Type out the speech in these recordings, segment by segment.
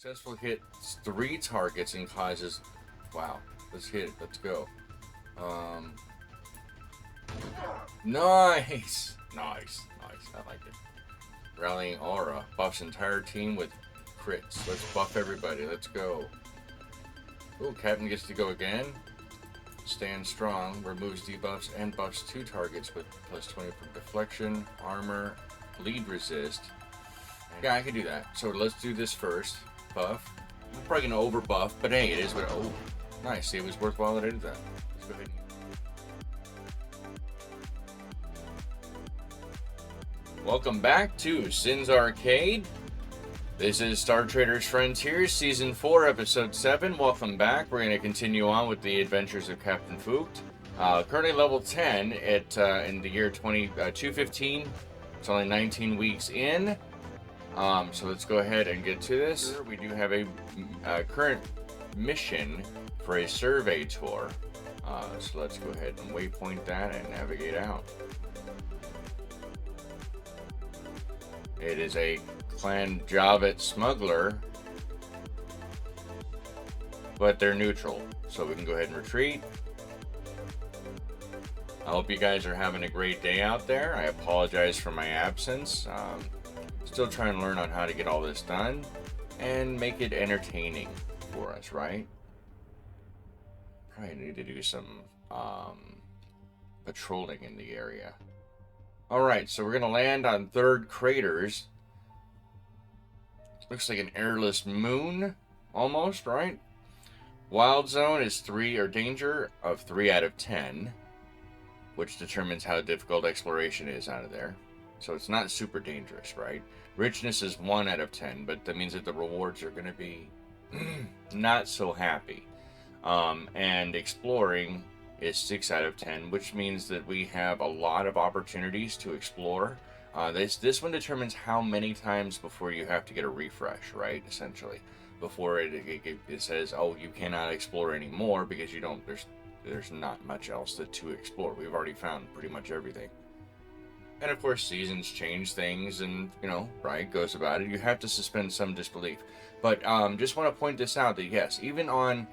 Successful hits 3 targets and causes. Wow. Let's hit it. Let's go. Um. Nice. Nice. Nice. I like it. Rallying aura buffs entire team with crits. Let's buff everybody. Let's go. Ooh, Captain gets to go again. Stand strong. Removes debuffs and buffs 2 targets with plus 20 for deflection, armor, bleed resist. Yeah, I can do that. So let's do this first. Buff. I'm probably gonna over buff, but hey, it is what. Oh, nice. See, it was worthwhile that I did that. Let's go ahead. Welcome back to Sin's Arcade. This is Star Traders Frontiers, Season 4, Episode 7. Welcome back. We're going to continue on with the adventures of Captain Fucht. Currently level 10 in the year 215. It's only 19 weeks in. So let's go ahead and get to this. We do have a current mission for a survey tour. So let's go ahead and waypoint that and navigate out. It is a Clan Javet smuggler, but they're neutral, so we can go ahead and retreat. I hope you guys are having a great day out there. I apologize for my absence. Still trying to learn on how to get all this done and make it entertaining for us, right? Probably need to do some patrolling in the area. Alright, so we're going to land on 3rd Craters. Looks like an airless moon, almost, right? Wild zone is 3, or danger of 3 out of 10, which determines how difficult exploration is out of there. So it's not super dangerous, right? Richness is 1 out of 10, but that means that the rewards are going to be not so happy. And exploring is 6 out of 10, which means that we have a lot of opportunities to explore. This one determines how many times before you have to get a refresh, right? Essentially, before it says, oh, you cannot explore anymore because you don't. There's not much else to explore. We've already found pretty much everything. And of course, seasons change things, and right, goes about it. You have to suspend some disbelief. But just want to point this out that yes, even on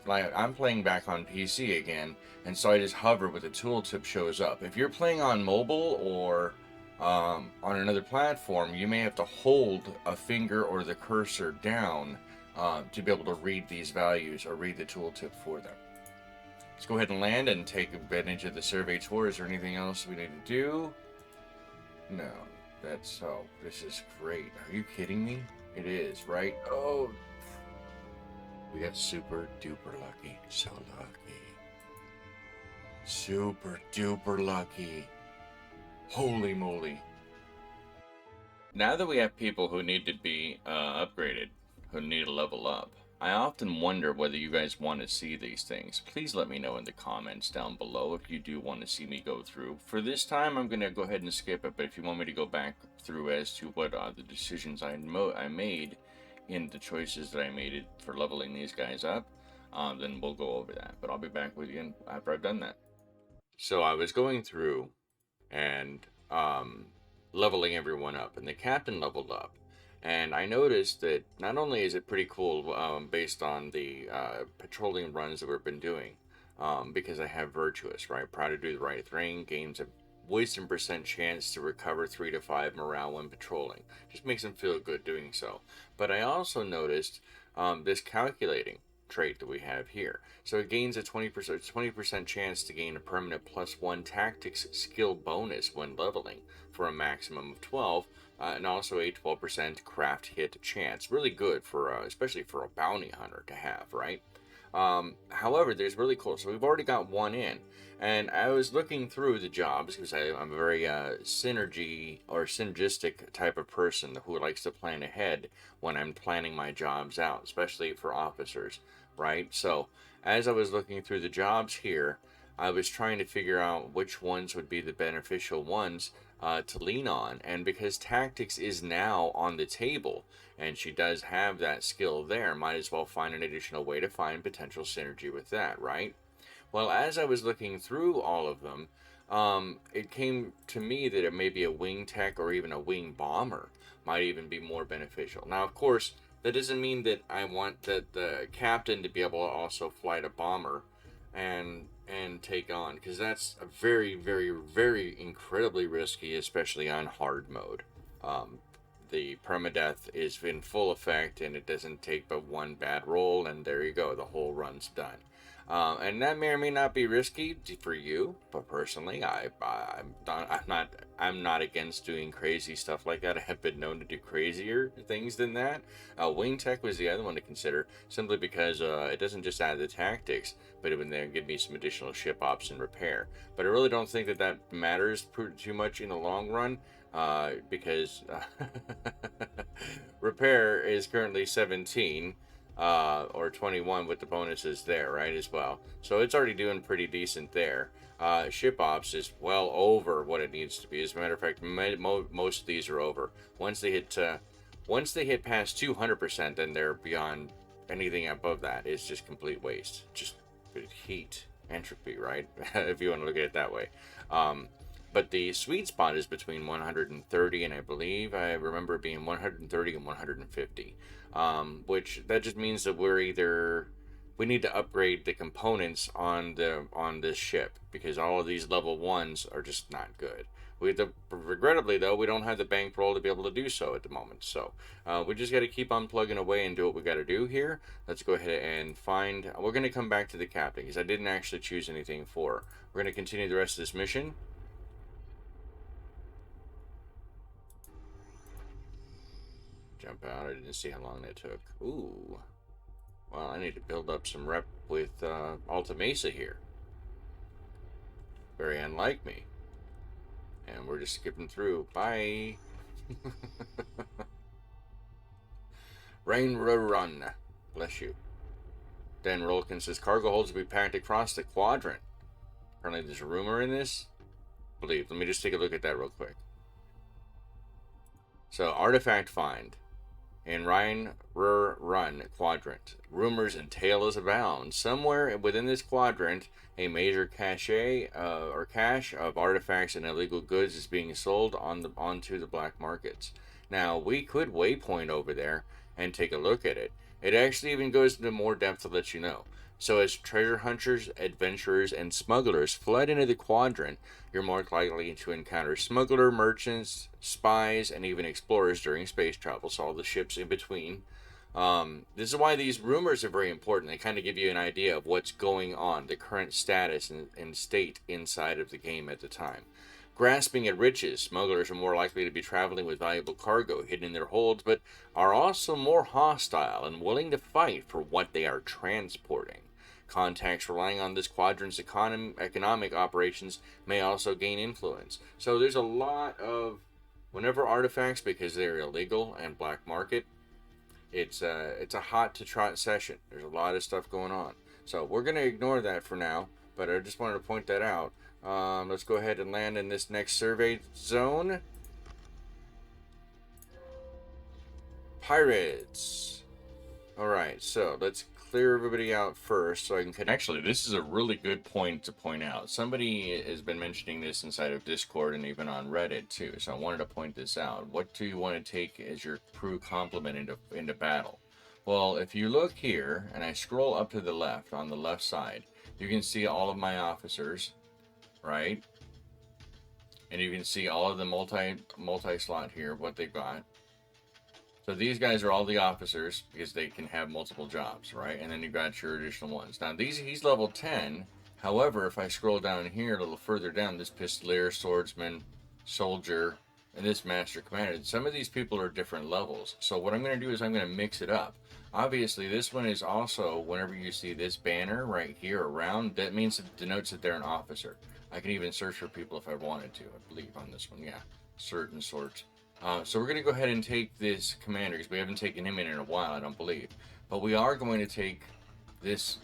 like I'm playing back on PC again, and so I just hover with the tooltip shows up. If you're playing on mobile or on another platform, you may have to hold a finger or the cursor down to be able to read these values or read the tooltip for them. Let's go ahead and land and take advantage of the survey tour. Is there anything else we need to do? No, that's so. This is great. Are you kidding me? It is, right? Oh. We got super duper lucky. So lucky. Super duper lucky. Holy moly. Now that we have people who need to be upgraded, who need to level up, I often wonder whether you guys want to see these things. Please let me know in the comments down below if you do want to see me go through. For this time, I'm going to go ahead and skip it, but if you want me to go back through as to what the decisions I made in the choices that I made for leveling these guys up, then we'll go over that. But I'll be back with you after I've done that. So I was going through and leveling everyone up, and the captain leveled up. And I noticed that not only is it pretty cool based on the patrolling runs that we've been doing, because I have Virtuous, right? Proud to do the right thing, gains a wisdom % chance to recover 3 to 5 morale when patrolling. Just makes them feel good doing so. But I also noticed this calculating trait that we have here. So it gains a 20% chance to gain a permanent +1 tactics skill bonus when leveling for a maximum of 12, and also a 12% craft hit chance. Really good for, especially for a bounty hunter to have, right? However, there's really cool. So we've already got one in, and I was looking through the jobs because I'm a very synergistic type of person who likes to plan ahead when I'm planning my jobs out, especially for officers, right? So as I was looking through the jobs here, I was trying to figure out which ones would be the beneficial ones to lean on, and because tactics is now on the table and she does have that skill there, might as well find an additional way to find potential synergy with that, right? Well, as I was looking through all of them, it came to me that it may be a wing tech or even a wing bomber might even be more beneficial. Now, of course, That doesn't mean that I want the captain to be able to also fly a bomber and take on, because that's a very, very, very incredibly risky, especially on hard mode. Um, the permadeath is in full effect, and it doesn't take but one bad roll, and there you go, the whole run's done. And that may or may not be risky for you, but personally, I'm not against doing crazy stuff like that. I have been known to do crazier things than that. Wing Tech was the other one to consider, simply because it doesn't just add the tactics, but it would then give me some additional ship ops and repair. But I really don't think that that matters too much in the long run, because repair is currently 17, or 21 with the bonuses there, right, as well. So it's already doing pretty decent there. Ship ops is well over what it needs to be. As a matter of fact, most of these are over. Once they hit past 200%, then they're beyond anything above that. It's just complete waste. Just heat, entropy, right? If you want to look at it that way. But the sweet spot is between 130 and I believe I remember it being 130 and 150, which that just means that we need to upgrade the components on this ship, because all of these level ones are just not good. Regrettably though, we don't have the bankroll to be able to do so at the moment. So we just got to keep on plugging away and do what we got to do here. Let's go ahead and find. We're going to come back to the captain because I didn't actually choose anything for. We're going to continue the rest of this mission. Jump out. I didn't see how long that took. Ooh. Well, I need to build up some rep with Alta Mesa here. Very unlike me. And we're just skipping through. Bye. Rain run. Bless you. Dan Rolkin says cargo holds will be packed across the quadrant. Apparently there's a rumor in this. Believe. Let me just take a look at that real quick. So, artifact find. In Ryan Run quadrant, rumors and tales abound. Somewhere within this quadrant, a major cache of artifacts and illegal goods is being sold onto the black markets. Now, we could waypoint over there and take a look at it. It actually even goes into more depth to let you know. So as treasure hunters, adventurers, and smugglers flood into the quadrant, you're more likely to encounter smuggler, merchants, spies, and even explorers during space travel, so all the ships in between. This is why these rumors are very important. They kind of give you an idea of what's going on, the current status and state inside of the game at the time. Grasping at riches, smugglers are more likely to be traveling with valuable cargo hidden in their holds, but are also more hostile and willing to fight for what they are transporting. Contacts relying on this quadrant's economic operations may also gain influence. So there's a lot of, whenever artifacts, because they're illegal and black market, it's a hot to trot session. There's a lot of stuff going on. So we're going to ignore that for now, but I just wanted to point that out. Let's go ahead and land in this next survey zone. Pirates. Alright, so let's clear everybody out first so I can... Actually, this is a really good point to point out. Somebody has been mentioning this inside of Discord and even on Reddit too, so I wanted to point this out. What do you want to take as your crew complement into battle? Well, if you look here, and I scroll up to the left, on the left side, you can see all of my officers, right? And you can see all of the multi-slot here, what they've got. So these guys are all the officers because they can have multiple jobs, right? And then you've got your additional ones. Now he's level 10. However, if I scroll down here a little further down, this pistolier, swordsman, soldier, and this master commander, some of these people are different levels. So what I'm going to do is I'm going to mix it up. Obviously, this one is also, whenever you see this banner right here around, that means it denotes that they're an officer. I can even search for people if I wanted to, I believe, on this one. Yeah, certain sorts. So we're going to go ahead and take this commander, because we haven't taken him in a while, I don't believe. But we are going to take this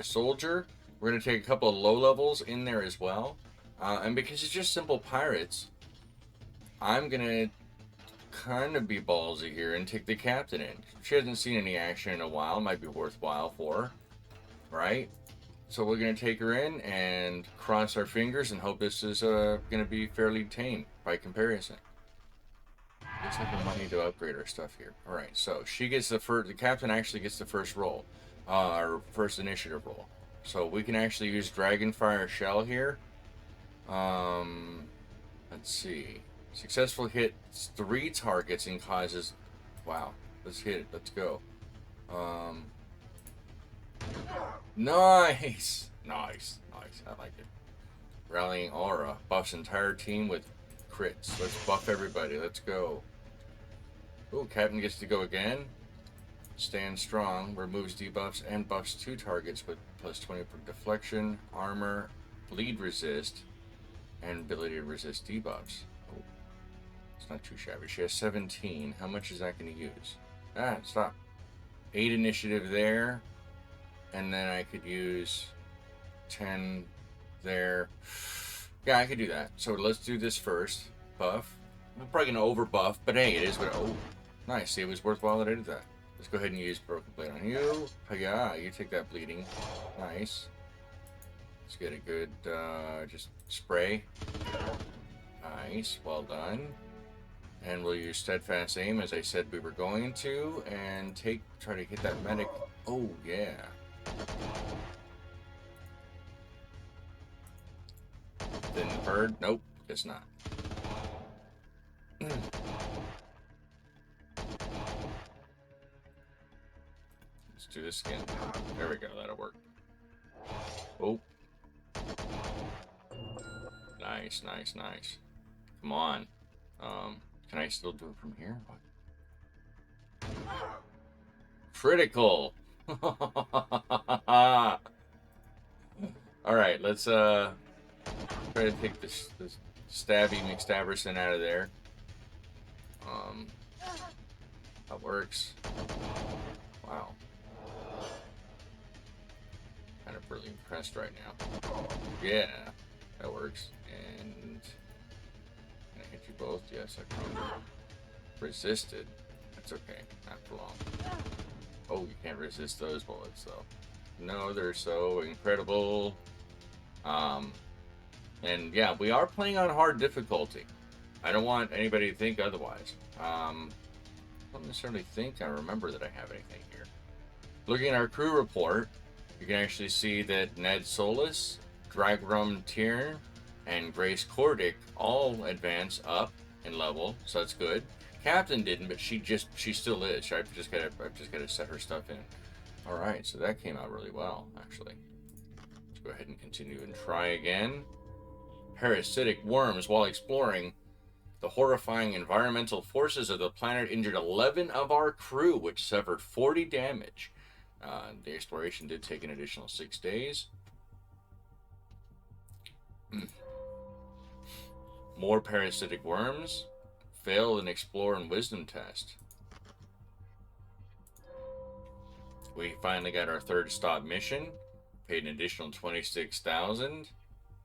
soldier. We're going to take a couple of low levels in there as well. And because it's just simple pirates, I'm going to kind of be ballsy here and take the captain in. She hasn't seen any action in a while. Might be worthwhile for her, right? So we're going to take her in and cross our fingers and hope this is going to be fairly tame by comparison. Let's have the money to upgrade our stuff here. All right, so she gets the first. The captain actually gets the first roll, our first initiative roll. So we can actually use Dragonfire Shell here. Let's see. Successful hits 3 targets and causes. Wow. Let's hit it. Let's go. Nice. Nice. Nice. I like it. Rallying Aura buffs entire team with crits. Let's buff everybody. Let's go. Ooh, Captain gets to go again. Stand strong. Removes debuffs and buffs 2 targets with plus 20 for deflection, armor, bleed resist, and ability to resist debuffs. Oh, it's not too shabby. She has 17. How much is that going to use? Ah, stop. 8 initiative there. And then I could use 10 there. Yeah, I could do that. So let's do this first. Buff. I'm probably going to over buff, but hey, it is what. Oh, nice. See, it was worthwhile that I did that. Let's go ahead and use Broken Blade on you. Yeah, you take that bleeding. Nice. Let's get a good, just spray. Nice. Well done. And we'll use Steadfast Aim as I said we were going to, and try to hit that medic. Oh, yeah. Didn't hurt. Nope, guess not. Let's do this again. There we go, that'll work. Oh. Nice, nice, nice. Come on. Can I still do it from here? What? Critical! Alright, let's try to take this stabby McStabberson out of there. That works. Wow. Kind of really impressed right now. Yeah, that works. And can I hit you both? Yes, I can. Resisted. That's okay. Not for long. Oh, you can't resist those bullets though. No, they're so incredible. And yeah, we are playing on hard difficulty. I don't want anybody to think otherwise. I don't necessarily think I remember that I have anything here. Looking at our crew report, you can actually see that Ned Solis, Dragrum Tiern, and Grace Cordic all advance up in level, so that's good. Captain didn't, but she still is. I've just gotta set her stuff in. All right, so that came out really well, actually. Let's go ahead and continue and try again. Parasitic worms, while exploring the horrifying environmental forces of the planet, injured 11 of our crew, which suffered 40 damage. The exploration did take an additional 6 days. More parasitic worms. Failed an explore and wisdom test. We finally got our 3rd stop mission. Paid an additional 26,000.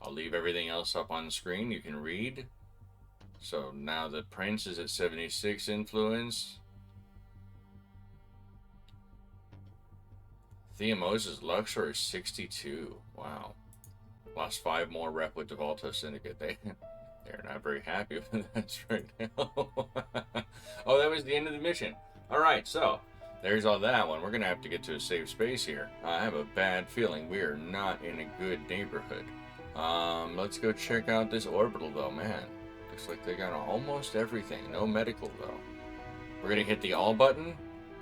I'll leave everything else up on the screen. You can read. So now the prince is at 76 influence. Theomoses Luxor is 62. Wow. Lost 5 more rep with Devalto Syndicate. They're not very happy with that right now. Oh, that was the end of the mission. Alright, so there's all that one. We're going to have to get to a safe space here. I have a bad feeling we are not in a good neighborhood. Let's go check out this orbital, though. Man, looks like they got almost everything. No medical, though. We're going to hit the all button,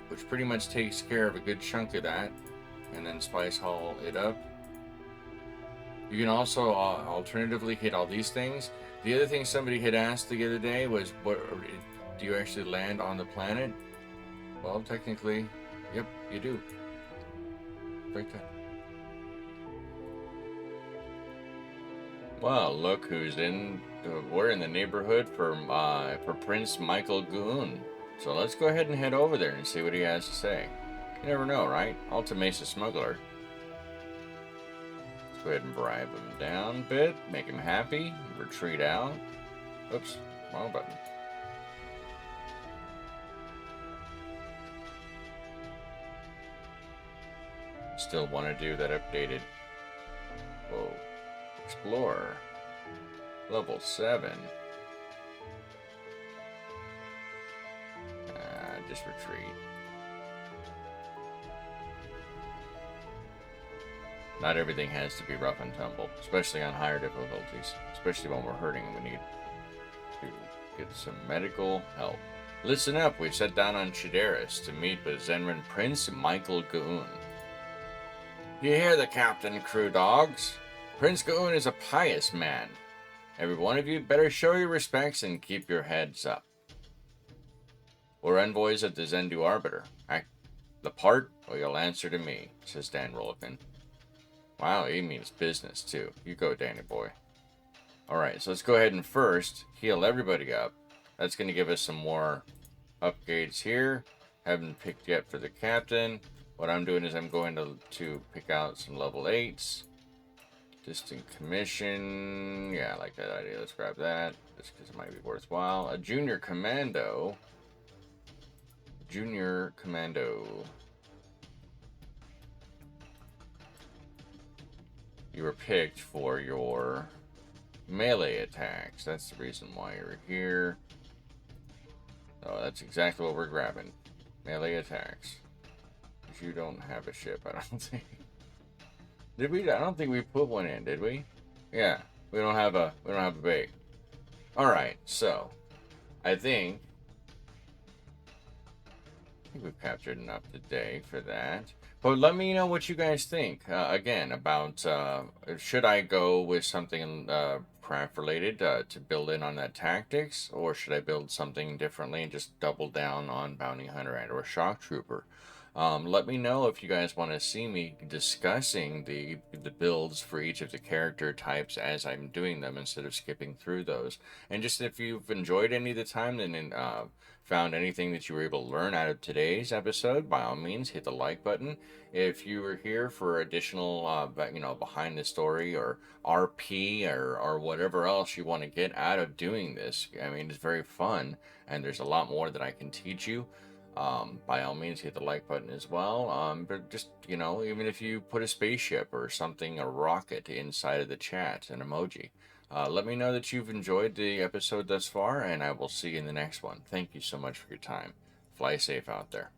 which pretty much takes care of a good chunk of that. And then Spice Haul it up. You can also alternatively hit all these things. The other thing somebody had asked the other day was, do you actually land on the planet? Well, technically, yep, you do. Right there. Well, look who's in. We're in the neighborhood for Prince Michael Guun. So let's go ahead and head over there and see what he has to say. You never know, right? Alta Mesa Smuggler. Let's go ahead and bribe him down a bit, make him happy, retreat out. Oops, wrong button. Still want to do that updated. Whoa. Explorer. Level 7. treat. Not everything has to be rough and tumble, especially on higher difficulties. Especially when we're hurting and we need to get some medical help. Listen up, we've set down on Contreras to meet with Zenran Prince Michael Guun. You hear the captain, crew dogs? Prince Guun is a pious man. Every one of you better show your respects and keep your heads up. We're envoys of the Zendu Arbiter. Act the part, or you'll answer to me, says Dan Rollican. Wow, he means business, too. You go, Danny boy. Alright, so let's go ahead and first heal everybody up. That's going to give us some more upgrades here. Haven't picked yet for the captain. What I'm doing is I'm going to pick out some level 8s. Distant commission. Yeah, I like that idea. Let's grab that, just because it might be worthwhile. A junior commando. Junior commando. You were picked for your melee attacks. That's the reason why you're here. So that's exactly what we're grabbing. Melee attacks. Because you don't have a ship, I don't think. Did we? I don't think we put one in, did we? Yeah, we don't have a bait. All right, so I think we've captured enough today for that. But let me know what you guys think, again, about should I go with something craft related to build in on that tactics, or should I build something differently and just double down on Bounty Hunter and or Shock Trooper? Let me know if you guys want to see me discussing the builds for each of the character types as I'm doing them instead of skipping through those. And just if you've enjoyed any of the time and found anything that you were able to learn out of today's episode, by all means, hit the like button. If you were here for additional, behind the story or RP or whatever else you want to get out of doing this, I mean, it's very fun and there's a lot more that I can teach you. By all means, hit the like button as well. But just, even if you put a spaceship or something, a rocket inside of the chat, an emoji, let me know that you've enjoyed the episode thus far, and I will see you in the next one. Thank you so much for your time. Fly safe out there.